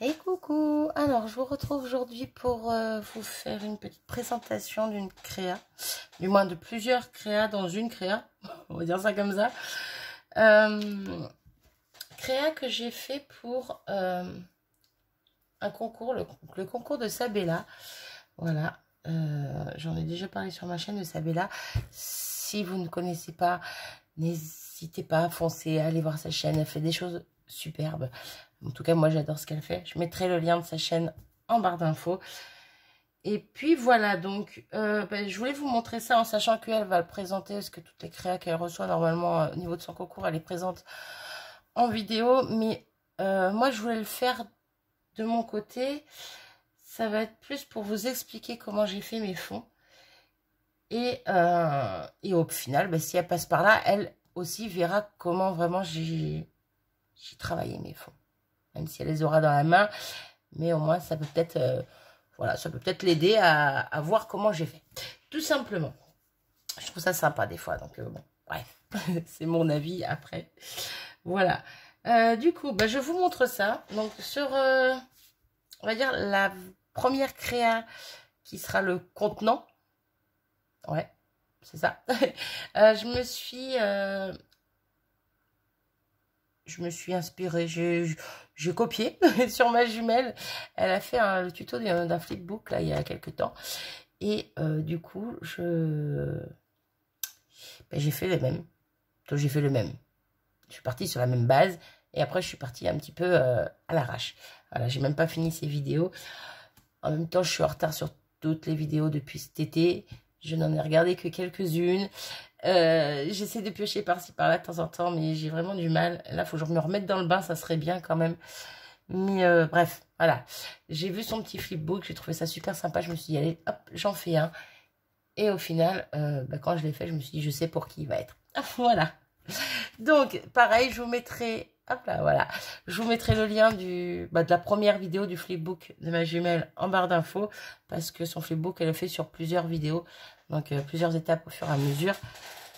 Et coucou, alors je vous retrouve aujourd'hui pour vous faire une petite présentation d'une créa, du moins de plusieurs créas dans une créa, on va dire ça comme ça. Créa que j'ai fait pour un concours, le concours de Sabella. Voilà, j'en ai déjà parlé sur ma chaîne de Sabella. Si vous ne connaissez pas, n'hésitez pas à foncer, à aller voir sa chaîne, elle fait des choses superbes. En tout cas, moi, j'adore ce qu'elle fait. Je mettrai le lien de sa chaîne en barre d'infos. Et puis, voilà. Donc, je voulais vous montrer ça en sachant qu'elle va le présenter. Parce que toutes les créas qu'elle reçoit, normalement, au niveau de son concours, elle les présente en vidéo. Mais moi, je voulais le faire de mon côté. Ça va être plus pour vous expliquer comment j'ai fait mes fonds. Et au final, si elle passe par là, elle aussi verra comment vraiment j'ai travaillé mes fonds. Même si elle les aura dans la main, mais au moins ça peut peut-être voilà, ça peut peut-être l'aider à voir comment j'ai fait, tout simplement. Je trouve ça sympa des fois, donc bon, bref, c'est mon avis après. Voilà, du coup je vous montre ça. Donc sur on va dire la première créa qui sera le contenant, ouais, c'est ça. Je me suis inspirée, j'ai copié sur ma jumelle. Elle a fait le tuto d'un flipbook là il y a quelques temps. Et du coup, j'ai fait le même. J'ai fait le même. Je suis partie sur la même base. Et après, je suis partie un petit peu à l'arrache. Voilà, j'ai même pas fini ces vidéos. En même temps, je suis en retard sur toutes les vidéos depuis cet été. Je n'en ai regardé que quelques-unes. J'essaie de piocher par-ci par-là de temps en temps, mais j'ai vraiment du mal. Là, il faut que je me remette dans le bain, ça serait bien quand même. Mais bref, voilà. J'ai vu son petit flipbook, j'ai trouvé ça super sympa. Je me suis dit, allez, hop, j'en fais un. Et au final, quand je l'ai fait, je me suis dit, je sais pour qui il va être. Voilà. Donc, pareil, je vous mettrai... Hop là, voilà. Je vous mettrai le lien de la première vidéo du flipbook de ma jumelle en barre d'infos. Parce que son flipbook, elle le fait sur plusieurs vidéos. Donc, plusieurs étapes au fur et à mesure.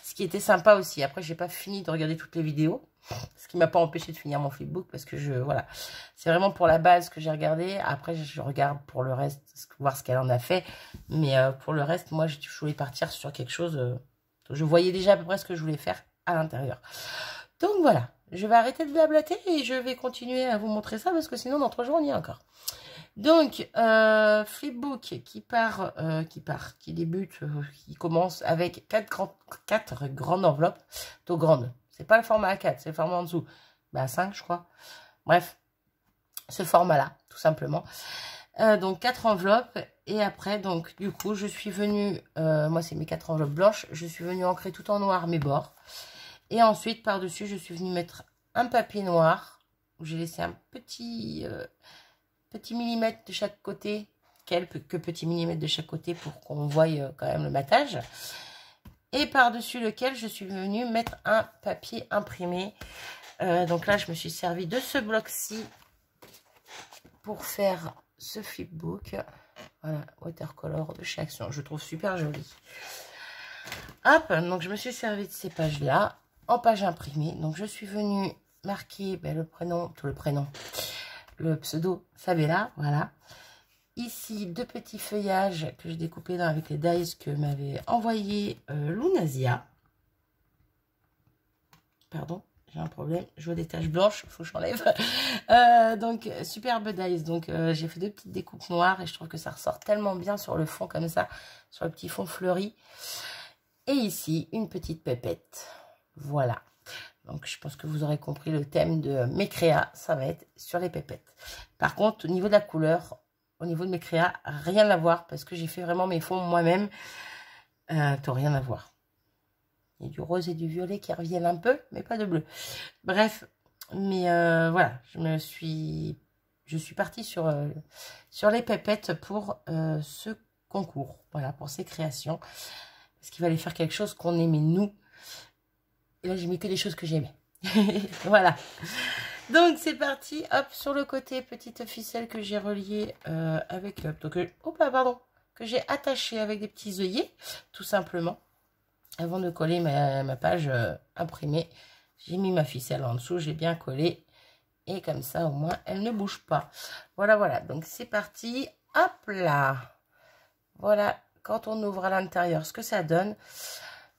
Ce qui était sympa aussi. Après, j'ai pas fini de regarder toutes les vidéos. Ce qui m'a pas empêché de finir mon flipbook. Parce que voilà. C'est vraiment pour la base que j'ai regardé. Après, je regarde pour le reste, voir ce qu'elle en a fait. Mais pour le reste, moi, je voulais partir sur quelque chose. Je voyais déjà à peu près ce que je voulais faire à l'intérieur. Donc, voilà. Je vais arrêter de blablater et je vais continuer à vous montrer ça parce que sinon, dans 3 jours, on y est encore. Donc, flipbook qui débute, qui commence avec 4 grandes enveloppes, plutôt grandes. C'est pas le format A4, c'est le format en dessous. A5, je crois. Bref, ce format-là, tout simplement. Donc, 4 enveloppes. Et après, donc, du coup, je suis venue, moi, c'est mes 4 enveloppes blanches. Je suis venue ancrer tout en noir mes bords. Et ensuite, par-dessus, je suis venue mettre un papier noir. Où j'ai laissé un petit millimètre de chaque côté. Quelques petits millimètres de chaque côté pour qu'on voie quand même le matage. Et par-dessus lequel, je suis venue mettre un papier imprimé. Donc là, je me suis servi de ce bloc-ci pour faire ce flipbook. Voilà, watercolor de chez Action. Je trouve super joli. Hop, donc je me suis servi de ces pages-là en page imprimée. Donc je suis venue marquer le pseudo Sabella, voilà. Ici, 2 petits feuillages que j'ai découpés avec les dies que m'avait envoyé Lunasia. Pardon, j'ai un problème. Je vois des taches blanches, il faut que j'enlève. Donc, superbe dies. Donc, j'ai fait 2 petites découpes noires et je trouve que ça ressort tellement bien sur le fond comme ça, sur le petit fond fleuri. Et ici, une petite pépette. Voilà. Donc, je pense que vous aurez compris le thème de mes créas. Ça va être sur les pépettes. Par contre, au niveau de la couleur, au niveau de mes créas, rien à voir. Parce que j'ai fait vraiment mes fonds moi-même. Rien à voir. Il y a du rose et du violet qui reviennent un peu, mais pas de bleu. Bref, mais voilà. Je suis partie sur les pépettes pour ce concours. Voilà, pour ces créations. Parce qu'il fallait faire quelque chose qu'on aimait nous. Et là, j'ai mis que des choses que j'aimais. Voilà. Donc, c'est parti. Hop, sur le côté, petite ficelle que j'ai reliée avec... que j'ai attachée avec des petits œillets, tout simplement. Avant de coller ma page imprimée, j'ai mis ma ficelle en dessous. J'ai bien collé. Et comme ça, au moins, elle ne bouge pas. Voilà, voilà. Donc, c'est parti. Hop là. Voilà, quand on ouvre à l'intérieur, ce que ça donne.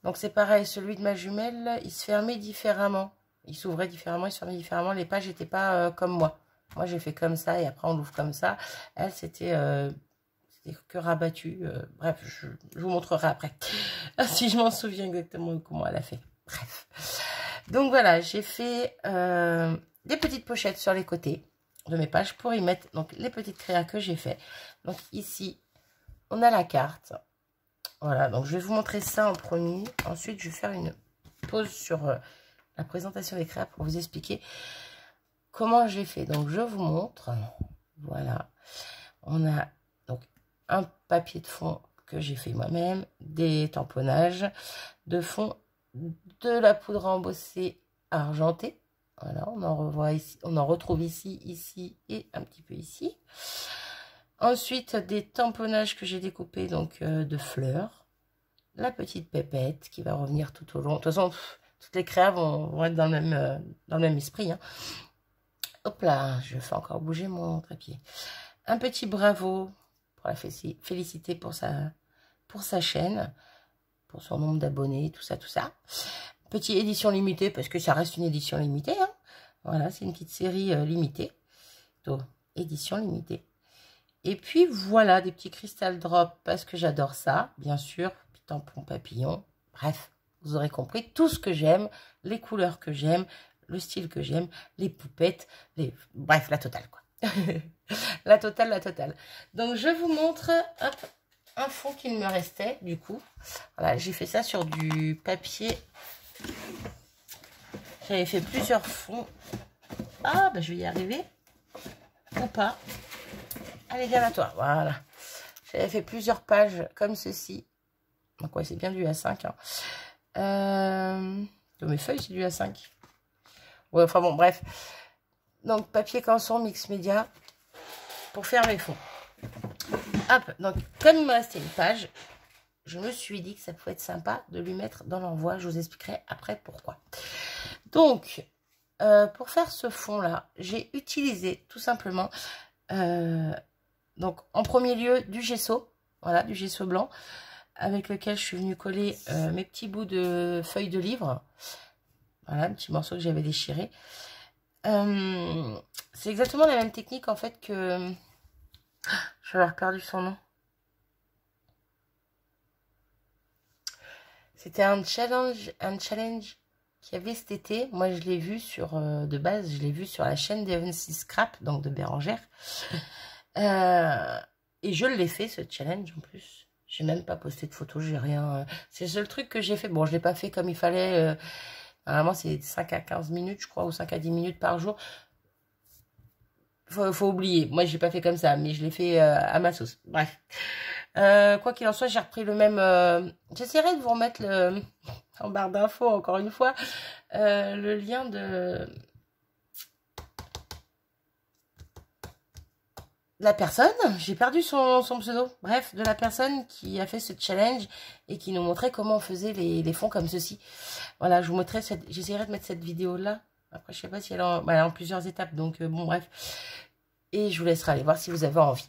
Donc, c'est pareil. Celui de ma jumelle, il se fermait différemment. Il s'ouvrait différemment, il se fermait différemment. Les pages n'étaient pas comme moi. Moi, j'ai fait comme ça et après, on l'ouvre comme ça. Elle, c'était que rabattu. Bref, je vous montrerai après. Si je m'en souviens exactement comment elle a fait. Bref. Donc, voilà, j'ai fait des petites pochettes sur les côtés de mes pages pour y mettre donc les petites créas que j'ai fait. Donc, ici, on a la carte. Voilà, donc je vais vous montrer ça en premier. Ensuite, je vais faire une pause sur la présentation des créas pour vous expliquer comment j'ai fait. Donc, je vous montre. Voilà. On a donc un papier de fond que j'ai fait moi-même, des tamponnages de fond, de la poudre embossée argentée. Voilà, on en revoit ici, on en retrouve ici, ici et un petit peu ici. Ensuite, des tamponnages que j'ai découpés donc de fleurs. La petite pépette qui va revenir tout au long. De toute façon, toutes les créas vont être dans le même esprit. Hein. Hop là, je fais encore bouger mon trépied. Un petit bravo pour la féliciter pour sa chaîne, pour son nombre d'abonnés, tout ça, tout ça. Petite édition limitée, parce que ça reste une édition limitée. Hein. Voilà, c'est une petite série limitée. Donc, édition limitée. Et puis, voilà, des petits cristal drop, parce que j'adore ça, bien sûr. Puis tampon papillon. Bref, vous aurez compris tout ce que j'aime, les couleurs que j'aime, le style que j'aime, les poupettes, bref, la totale, quoi. La totale, la totale. Donc, je vous montre, hop, un fond qu'il me restait, du coup. Voilà, j'ai fait ça sur du papier. J'avais fait plusieurs fonds. Ah, ben, je vais y arriver. Ou pas. Allez, viens à toi. Voilà. J'avais fait plusieurs pages comme ceci. Donc, ouais, c'est bien du A5. Hein. Dans mes feuilles, c'est du A5. Ouais, enfin bon, bref. Donc, papier canson, mix média pour faire mes fonds. Hop, donc, comme il me restait une page, je me suis dit que ça pouvait être sympa de lui mettre dans l'envoi. Je vous expliquerai après pourquoi. Donc, pour faire ce fond-là, j'ai utilisé tout simplement, donc en premier lieu, du gesso. Voilà, du gesso blanc, avec lequel je suis venue coller mes petits bouts de feuilles de livre. Voilà, un petit morceau que j'avais déchiré. C'est exactement la même technique en fait que... Je vais avoir perdu son nom. C'était un challenge qu'il y avait cet été. Moi, je l'ai vu sur... de base, je l'ai vu sur la chaîne d'Evansy Scrap, donc de Bérangère. Et je l'ai fait, ce challenge, en plus. J'ai même pas posté de photos, j'ai rien... C'est le seul truc que j'ai fait. Bon, je l'ai pas fait comme il fallait... Normalement, c'est 5 à 15 minutes, je crois, ou 5 à 10 minutes par jour. Faut oublier. Moi, je l'ai pas fait comme ça, mais je l'ai fait à ma sauce. Bref. Quoi qu'il en soit, j'ai repris le même... J'essaierai de vous remettre en barre d'infos, encore une fois, le lien de la personne. J'ai perdu son pseudo. Bref, de la personne qui a fait ce challenge et qui nous montrait comment on faisait les fonds comme ceci. Voilà, je vous montrerai j'essaierai de mettre cette vidéo-là. Après, je sais pas si elle est en plusieurs étapes, donc bon, bref. Et je vous laisserai aller voir si vous avez envie.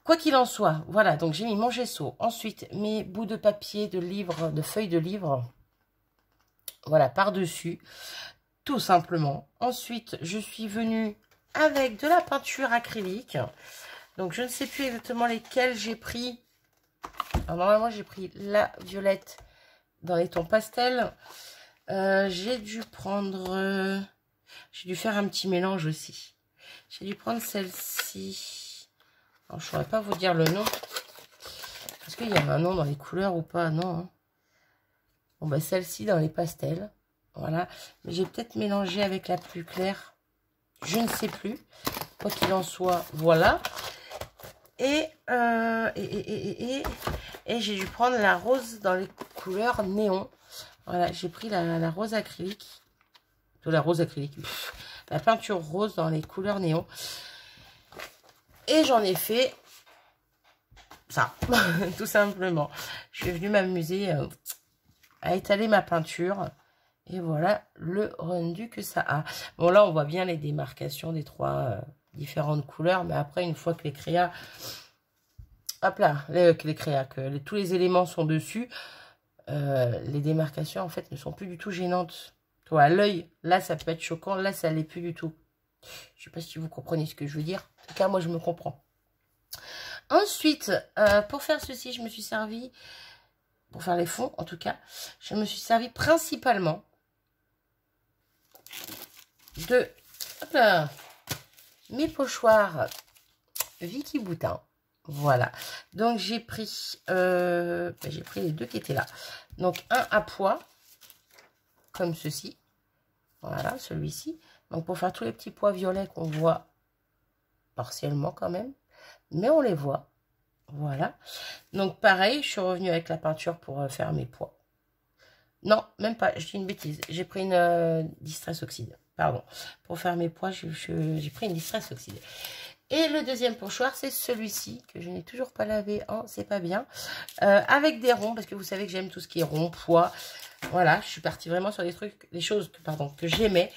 Quoi qu'il en soit, voilà, donc j'ai mis mon gesso. Ensuite, mes bouts de papier, de livres, de feuilles de livres. Voilà, par-dessus, tout simplement. Ensuite, je suis venue avec de la peinture acrylique. Donc, je ne sais plus exactement lesquelles j'ai pris. Alors, normalement, j'ai pris la violette dans les tons pastels. J'ai dû prendre... j'ai dû faire un petit mélange aussi. J'ai dû prendre celle-ci. Alors, je ne saurais pas vous dire le nom. Est-ce qu'il y a un nom dans les couleurs ou pas? Non. Hein. Bon, bah, celle-ci dans les pastels. Voilà. Mais j'ai peut-être mélangé avec la plus claire. Je ne sais plus. Quoi qu'il en soit, voilà. Et j'ai dû prendre la rose dans les couleurs néon. Voilà, j'ai pris la rose acrylique. La rose acrylique. La peinture rose dans les couleurs néon. Et j'en ai fait ça, tout simplement. Je suis venue m'amuser à étaler ma peinture. Et voilà le rendu que ça a. Bon, là, on voit bien les démarcations des trois différentes couleurs. Mais après, une fois que les créas... Hop là, que tous les éléments sont dessus, les démarcations, en fait, ne sont plus du tout gênantes. Toi, à l'œil, là, ça peut être choquant. Là, ça l'est plus du tout. Je ne sais pas si vous comprenez ce que je veux dire. En tout cas, moi, je me comprends. Ensuite, pour faire ceci, je me suis servi... Pour faire les fonds, en tout cas, je me suis servi principalement de hop là, mes pochoirs Vicky Boutin. Voilà. Donc, j'ai pris les deux qui étaient là. Donc, un à pois, comme ceci. Voilà, celui-ci. Donc, pour faire tous les petits pois violets qu'on voit partiellement quand même. Mais on les voit. Voilà. Donc, pareil, je suis revenue avec la peinture pour faire mes pois. Non, même pas. Je dis une bêtise. J'ai pris une Distress Oxide. Pardon. Pour faire mes pois, j'ai pris une Distress Oxide. Et le deuxième pochoir, c'est celui-ci, que je n'ai toujours pas lavé. Oh, c'est pas bien. Avec des ronds, parce que vous savez que j'aime tout ce qui est rond, pois. Voilà, je suis partie vraiment sur des trucs, des choses que j'aimais.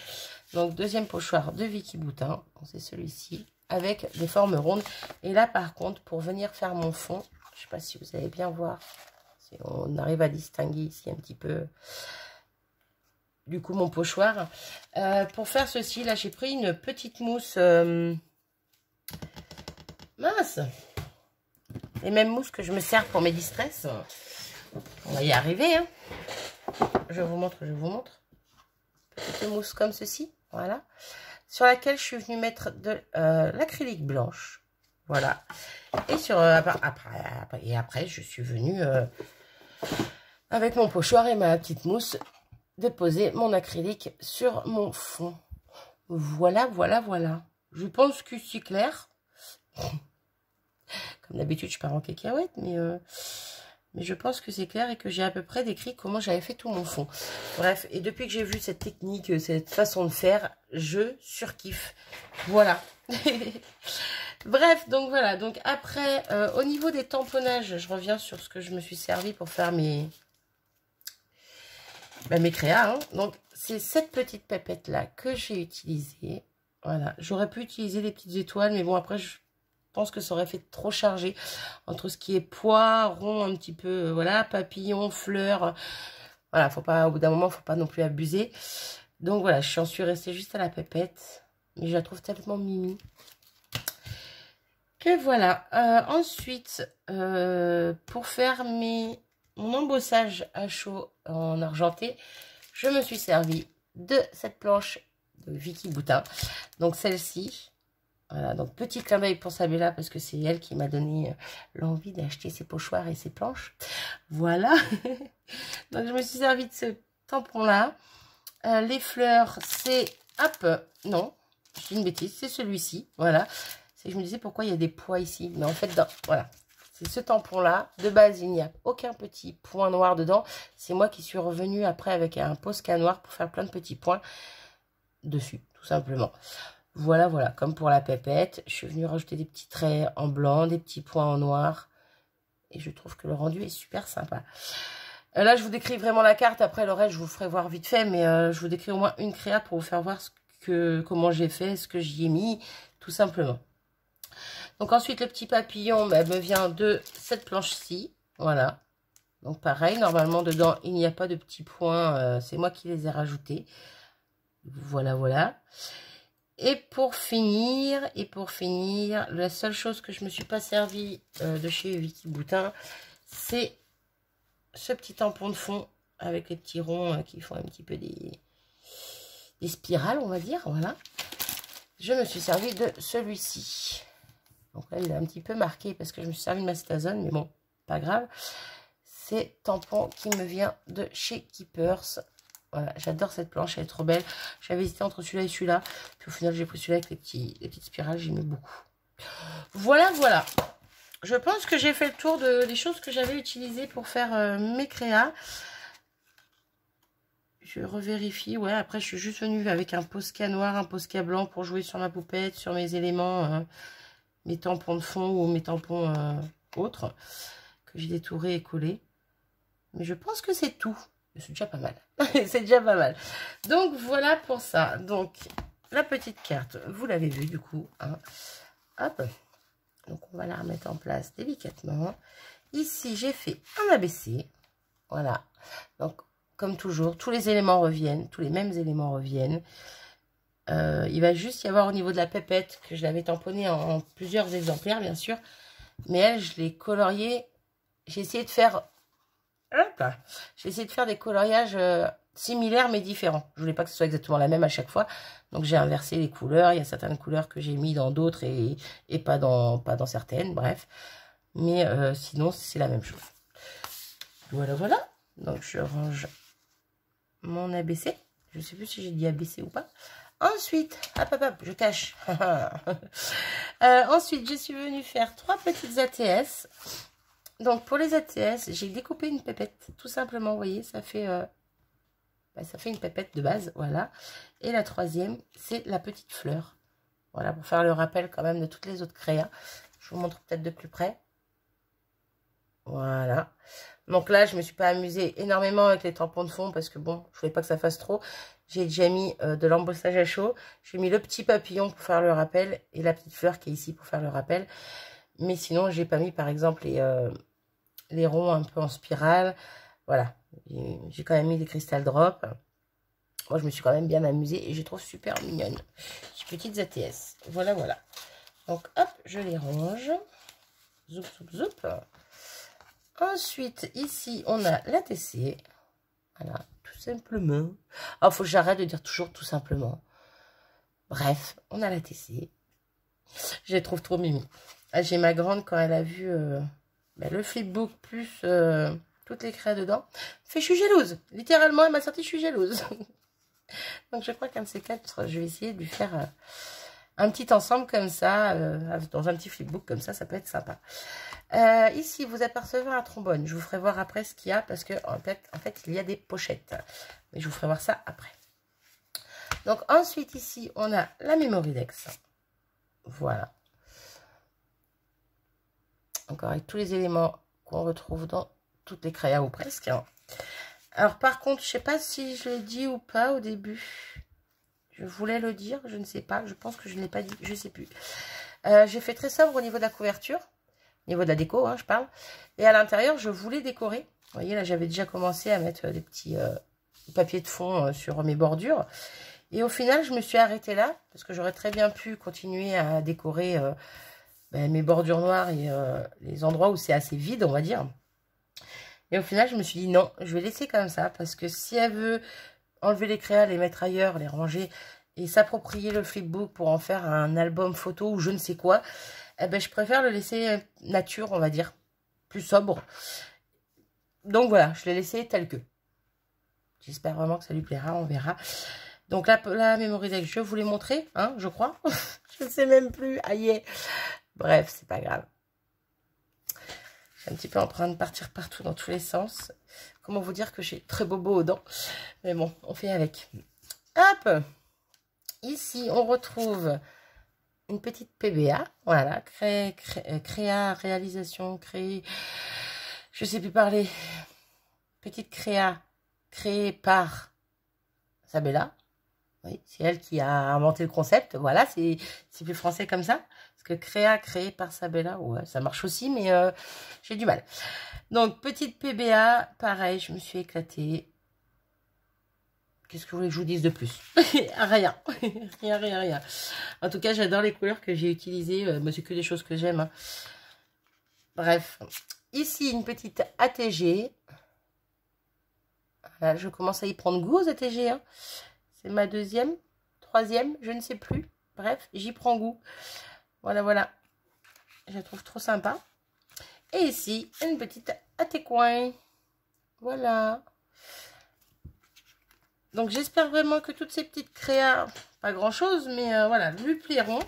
Donc, deuxième pochoir de Vicky Boutin. C'est celui-ci, avec des formes rondes. Et là, par contre, pour venir faire mon fond, je ne sais pas si vous allez bien voir. On arrive à distinguer ici un petit peu, du coup, mon pochoir. Pour faire ceci, là, j'ai pris une petite mousse... mince, les mêmes mousses que je me sers pour mes distress. On va y arriver, hein. Je vous montre. Petite mousse comme ceci, voilà. Sur laquelle je suis venue mettre de l'acrylique blanche. Voilà. Et après, je suis venue avec mon pochoir et ma petite mousse déposer mon acrylique sur mon fond. Voilà. Je pense que c'est clair. Comme d'habitude, je pars en cacahuète, mais je pense que c'est clair et que j'ai à peu près décrit comment j'avais fait tout mon fond. Bref, et depuis que j'ai vu cette technique, cette façon de faire, je surkiffe. Voilà. Bref, donc voilà. Donc après, au niveau des tamponnages, je reviens sur ce que je me suis servi pour faire mes créas. Hein. Donc, c'est cette petite pépette-là que j'ai utilisée. Voilà. J'aurais pu utiliser des petites étoiles, mais bon, après, je pense que ça aurait fait trop chargé entre ce qui est pois, rond un petit peu, voilà, papillon, fleurs. Voilà, faut pas, au bout d'un moment, faut pas non plus abuser. Donc voilà, j'en suis restée juste à la pépette, mais je la trouve tellement mimi que voilà. Ensuite, pour faire mon embossage à chaud en argenté, je me suis servi de cette planche de Vicky Boutin. Donc celle-ci. Voilà, donc petit clin d'œil pour Sabella parce que c'est elle qui m'a donné l'envie d'acheter ses pochoirs et ses planches. Voilà. Donc je me suis servi de ce tampon-là. Les fleurs, c'est... Hop, non, je dis une bêtise, c'est celui-ci. Voilà. Je me disais pourquoi il y a des pois ici. Mais en fait, voilà. C'est ce tampon-là. De base, il n'y a aucun petit point noir dedans. C'est moi qui suis revenue après avec un Posca noir pour faire plein de petits points dessus, tout simplement. Voilà, comme pour la pépette, je suis venue rajouter des petits traits en blanc, des petits points en noir. Et je trouve que le rendu est super sympa. Là, je vous décris vraiment la carte. Après, le reste, je vous ferai voir vite fait. Mais je vous décris au moins une créa pour vous faire voir comment j'ai fait, ce que j'y ai mis, tout simplement. Donc ensuite, le petit papillon me vient de cette planche-ci. Voilà. Donc pareil, normalement, dedans, il n'y a pas de petits points. C'est moi qui les ai rajoutés. Voilà. Et pour finir, la seule chose que je ne me suis pas servi de chez Vicky Boutin, c'est ce petit tampon de fond avec les petits ronds qui font un petit peu des spirales, on va dire. Voilà. Je me suis servi de celui-ci. Donc là, il est un petit peu marqué parce que je me suis servi de Macétazone, mais bon, pas grave. C'est tampon qui me vient de chez Keepers. Voilà, j'adore cette planche, elle est trop belle. J'avais hésité entre celui-là et celui-là. Puis au final, j'ai pris celui-là avec les petites spirales, j'aimais beaucoup. Voilà. Je pense que j'ai fait le tour des choses que j'avais utilisées pour faire mes créas. Je revérifie. Ouais, après, je suis juste venue avec un Posca noir, un Posca blanc pour jouer sur ma poupette, sur mes éléments, mes tampons de fond ou mes tampons autres que j'ai détourés et collés. Mais je pense que c'est tout. c'est déjà pas mal. C'est déjà pas mal. Donc, voilà pour ça. Donc, la petite carte, vous l'avez vu du coup. Hein. Hop. Donc, on va la remettre en place délicatement. Ici, j'ai fait un ABC. Voilà. Donc, comme toujours, tous les éléments reviennent. Tous les mêmes éléments reviennent. Il va juste y avoir au niveau de la pépette, que je l'avais tamponnée en plusieurs exemplaires, bien sûr. Mais elle, je l'ai coloriée. J'ai essayé de faire... J'ai essayé de faire des coloriages similaires, mais différents. Je voulais pas que ce soit exactement la même à chaque fois. Donc, j'ai inversé les couleurs. Il y a certaines couleurs que j'ai mis dans d'autres et pas dans certaines. Bref. Mais sinon, c'est la même chose. Voilà, voilà. Donc, je range mon ABC. Je sais plus si j'ai dit ABC ou pas. Ensuite, hop, je cache. Ensuite, je suis venue faire 3 petites ATS. Donc, pour les ATS, j'ai découpé une pépette. Tout simplement, vous voyez, ça fait une pépette de base. Voilà. Et la troisième, c'est la petite fleur. Voilà, pour faire le rappel quand même de toutes les autres créas. Je vous montre peut-être de plus près. Voilà. Donc là, je me suis pas amusée énormément avec les tampons de fond parce que bon, je voulais pas que ça fasse trop. J'ai déjà mis de l'embossage à chaud. J'ai mis le petit papillon pour faire le rappel et la petite fleur qui est ici pour faire le rappel. Mais sinon, j'ai pas mis par exemple les ronds un peu en spirale. Voilà. J'ai quand même mis des cristal drops. Moi, je me suis quand même bien amusée et je les trouve super mignonnes. Ces petites ATS. Voilà, voilà. Donc, hop, je les range. Zoup, zoup, zoup. Ensuite, ici, on a l'ATC. Voilà, tout simplement. Ah, faut que j'arrête de dire toujours tout simplement. Bref, on a l'ATC. Je les trouve trop mimi. Ah, j'ai ma grande, quand elle a vu le flipbook plus toutes les créas dedans, fait je suis jalouse. Littéralement, elle m'a sorti je suis jalouse. Donc, je crois qu'un de ces quatre, je vais essayer de lui faire un petit ensemble comme ça, dans un petit flipbook comme ça peut être sympa. Ici, vous apercevez un trombone. Je vous ferai voir après ce qu'il y a parce que en fait, il y a des pochettes. Mais je vous ferai voir ça après. Donc, ensuite, ici, on a la Mémoridex. Voilà. Encore avec tous les éléments qu'on retrouve dans toutes les créas ou presque. Hein. Alors, par contre, je ne sais pas si je l'ai dit ou pas au début. Je voulais le dire, je ne sais pas. Je pense que je ne l'ai pas dit, je ne sais plus. J'ai fait très sobre au niveau de la couverture. Au niveau de la déco, hein, je parle. Et à l'intérieur, je voulais décorer. Vous voyez, là, j'avais déjà commencé à mettre des petits papiers de fond sur mes bordures. Et au final, je me suis arrêtée là, parce que j'aurais très bien pu continuer à décorer mes bordures noires et les endroits où c'est assez vide, on va dire. Et au final, je me suis dit non, je vais laisser comme ça, parce que si elle veut enlever les créas, les mettre ailleurs, les ranger et s'approprier le flipbook pour en faire un album photo ou je ne sais quoi, eh ben, je préfère le laisser nature, on va dire, plus sobre. Donc voilà, je l'ai laissé tel que. J'espère vraiment que ça lui plaira, on verra. Donc la Mémoridex, je vous l'ai montré, hein, je crois. Je ne sais même plus, aïe. Bref, c'est pas grave. Je suis un petit peu en train de partir partout dans tous les sens. Comment vous dire que j'ai très bobo aux dents. Mais bon, on fait avec. Hop. Ici, on retrouve une petite PBA. Voilà. Créa, réalisation, créer. Je sais plus parler. Petite créa créée par Sabella. Oui, c'est elle qui a inventé le concept. Voilà, c'est plus français comme ça. Parce que créa créée par Sabella, ouais, ça marche aussi, mais j'ai du mal. Donc, petite PBA, pareil, je me suis éclatée. Qu'est-ce que vous voulez que je vous dise de plus? Rien. Rien. En tout cas, j'adore les couleurs que j'ai utilisées. C'est que des choses que j'aime. Hein. Bref. Ici, une petite ATG. Voilà, je commence à y prendre goût aux ATG. Hein. C'est ma deuxième, troisième, je ne sais plus. Bref, j'y prends goût. Voilà, voilà. Je la trouve trop sympa. Et ici, une petite AT-coin. Voilà. Donc, j'espère vraiment que toutes ces petites créas, pas grand-chose, mais voilà, lui plairont.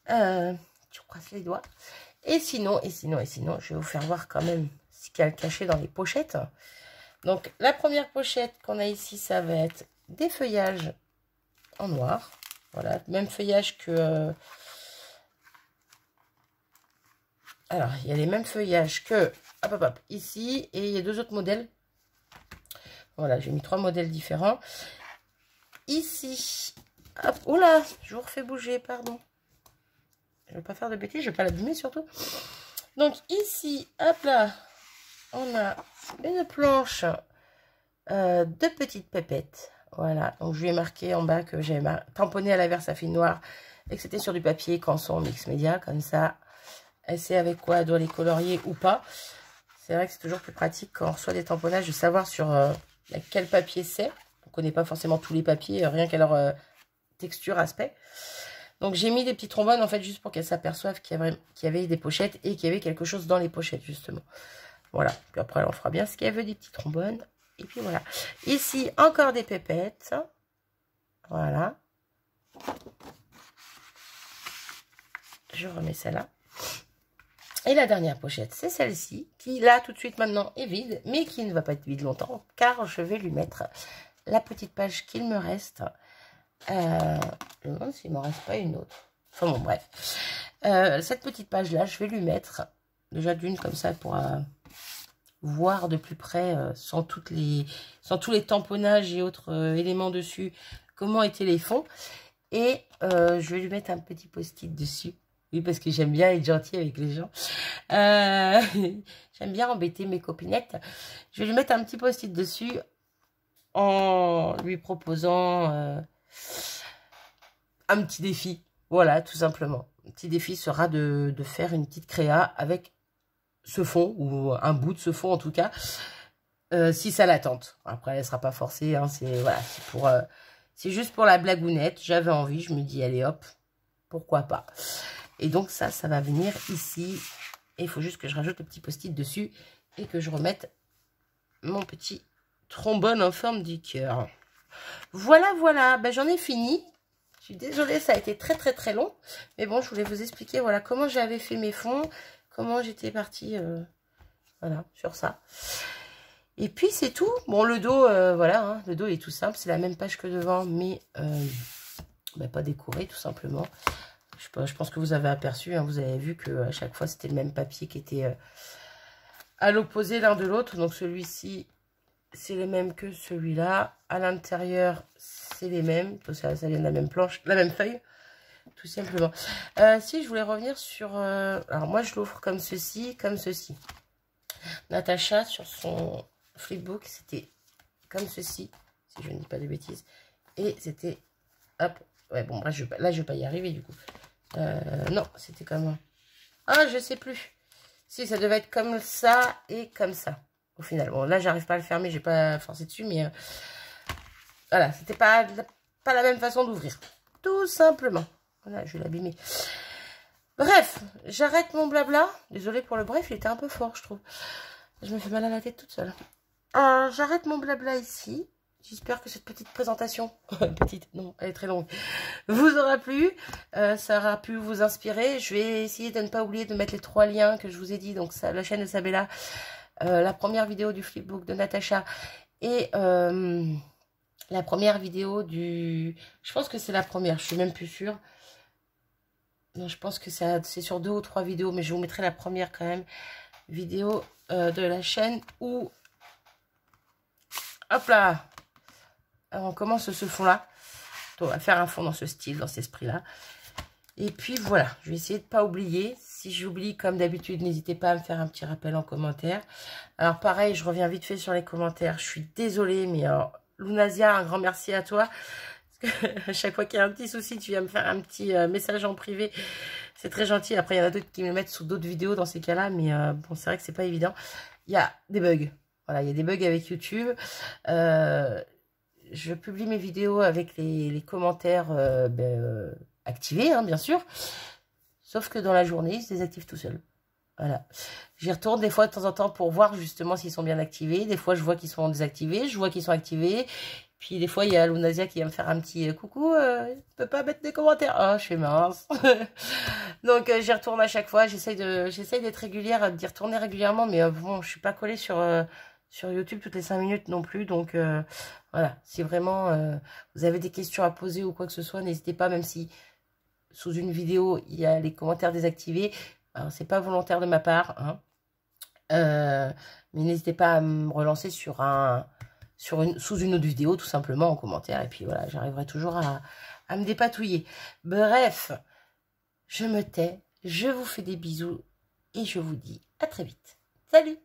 Je croise les doigts. Et sinon, je vais vous faire voir quand même ce qu'il y a caché dans les pochettes. Donc, la première pochette qu'on a ici, ça va être des feuillages en noir. Voilà, même feuillage que... Alors, il y a les mêmes feuillages que... Hop, ici. Et il y a deux autres modèles. Voilà, j'ai mis 3 modèles différents. Ici, hop, oula, je vous refais bouger, pardon. Je ne vais pas faire de bêtises, je ne vais pas l'abîmer surtout. Donc ici, hop là, on a une planche de petites pépettes. Voilà, donc je lui ai marqué en bas que j'avais tamponné à la Versafine noire et que c'était sur du papier Canson mix média, comme ça, elle sait avec quoi elle doit les colorier ou pas. C'est vrai que c'est toujours plus pratique quand on reçoit des tamponnages de savoir sur quel papier c'est. On ne connaît pas forcément tous les papiers, rien qu'à leur texture, aspect. Donc j'ai mis des petits trombones en fait juste pour qu'elle s'aperçoive qu'il y avait des pochettes et qu'il y avait quelque chose dans les pochettes justement. Voilà, puis après elle en fera bien ce qu'elle veut, des petits trombones. Et puis voilà. Ici encore des pépettes. Voilà. Je remets celle-là. Et la dernière pochette, c'est celle-ci, qui là tout de suite maintenant est vide, mais qui ne va pas être vide longtemps, car je vais lui mettre la petite page qu'il me reste. Je me demande s'il ne m'en reste pas une autre. Enfin bon, bref. Cette petite page-là, je vais lui mettre, déjà d'une comme ça, pour voir de plus près, sans tous les tamponnages et autres éléments dessus, comment étaient les fonds. Et je vais lui mettre un petit post-it dessus. Oui, parce que j'aime bien être gentille avec les gens. J'aime bien embêter mes copinettes. Je vais lui mettre un petit post-it dessus en lui proposant un petit défi. Voilà, tout simplement. Le petit défi sera de faire une petite créa avec ce fond, ou un bout de ce fond en tout cas, si ça la tente. Après, elle ne sera pas forcée. Hein, c'est juste pour la blagounette. J'avais envie, je me dis, allez hop, pourquoi pas. Et donc ça va venir ici. Et il faut juste que je rajoute le petit post-it dessus et que je remette mon petit trombone en forme du cœur. Voilà, voilà. Ben, j'en ai fini. Je suis désolée, ça a été très très très long. Mais bon, je voulais vous expliquer voilà comment j'avais fait mes fonds. Comment j'étais partie voilà, sur ça. Et puis c'est tout. Bon, le dos, voilà, hein, le dos est tout simple. C'est la même page que devant, mais ben, pas décoré tout simplement. Je pense que vous avez aperçu, hein, vous avez vu qu'à chaque fois, c'était le même papier qui était à l'opposé l'un de l'autre. Donc celui-ci, c'est le même que celui-là. À l'intérieur, c'est les mêmes. Ça vient de la même planche, la même feuille, tout simplement. Si je voulais revenir sur... alors moi, je l'offre comme ceci, comme ceci. Natacha, sur son flipbook, c'était comme ceci, si je ne dis pas de bêtises. Et c'était... Hop, ouais, bon, bref, là, je vais pas y arriver, du coup. Non, c'était comme... Ah, je sais plus. Si, ça devait être comme ça et comme ça, au final. Bon, là, j'arrive pas à le fermer, j'ai pas forcé dessus, mais... voilà, c'était pas la même façon d'ouvrir. Tout simplement. Voilà, je vais l'abîmer. Bref, j'arrête mon blabla. Désolée pour le bref, il était un peu fort, je trouve. Je me fais mal à la tête toute seule. J'arrête mon blabla ici. J'espère que cette petite présentation, petite, non, elle est très longue, vous aura plu. Ça aura pu vous inspirer. Je vais essayer de ne pas oublier de mettre les 3 liens que je vous ai dit. Donc, ça, la chaîne de Sabella, la première vidéo du flipbook de Natacha et la première vidéo du... Je pense que c'est la première, je suis même plus sûre. Non, je pense que c'est sur 2 ou 3 vidéos, mais je vous mettrai la première quand même vidéo de la chaîne où... Hop là! Alors, on commence ce fond-là. On va faire un fond dans ce style, dans cet esprit-là. Et puis voilà, je vais essayer de ne pas oublier. Si j'oublie, comme d'habitude, n'hésitez pas à me faire un petit rappel en commentaire. Alors pareil, je reviens vite fait sur les commentaires. Je suis désolée, mais Lunasia, un grand merci à toi. Parce que à chaque fois qu'il y a un petit souci, tu viens me faire un petit message en privé. C'est très gentil. Après, il y en a d'autres qui me mettent sous d'autres vidéos dans ces cas-là. Mais bon, c'est vrai que c'est pas évident. Il y a des bugs. Voilà, il y a des bugs avec YouTube. Je publie mes vidéos avec les commentaires activés, hein, bien sûr. Sauf que dans la journée, ils se désactivent tout seuls. Voilà. J'y retourne des fois de temps en temps pour voir justement s'ils sont bien activés. Des fois, je vois qu'ils sont désactivés. Je vois qu'ils sont activés. Puis des fois, il y a Lunasia qui va me faire un petit coucou. Tu peux pas mettre des commentaires. Oh, je fais mince. Donc, j'y retourne à chaque fois. J'essaye d'être régulière, d'y retourner régulièrement. Mais bon, je suis pas collée sur YouTube toutes les 5 minutes non plus. Donc, voilà. Si vraiment vous avez des questions à poser ou quoi que ce soit, n'hésitez pas, même si sous une vidéo, il y a les commentaires désactivés. Alors, c'est pas volontaire de ma part, hein. Mais n'hésitez pas à me relancer sur un sous une autre vidéo, tout simplement, en commentaire. Et puis voilà, j'arriverai toujours à me dépatouiller. Bref, je me tais, je vous fais des bisous et je vous dis à très vite. Salut!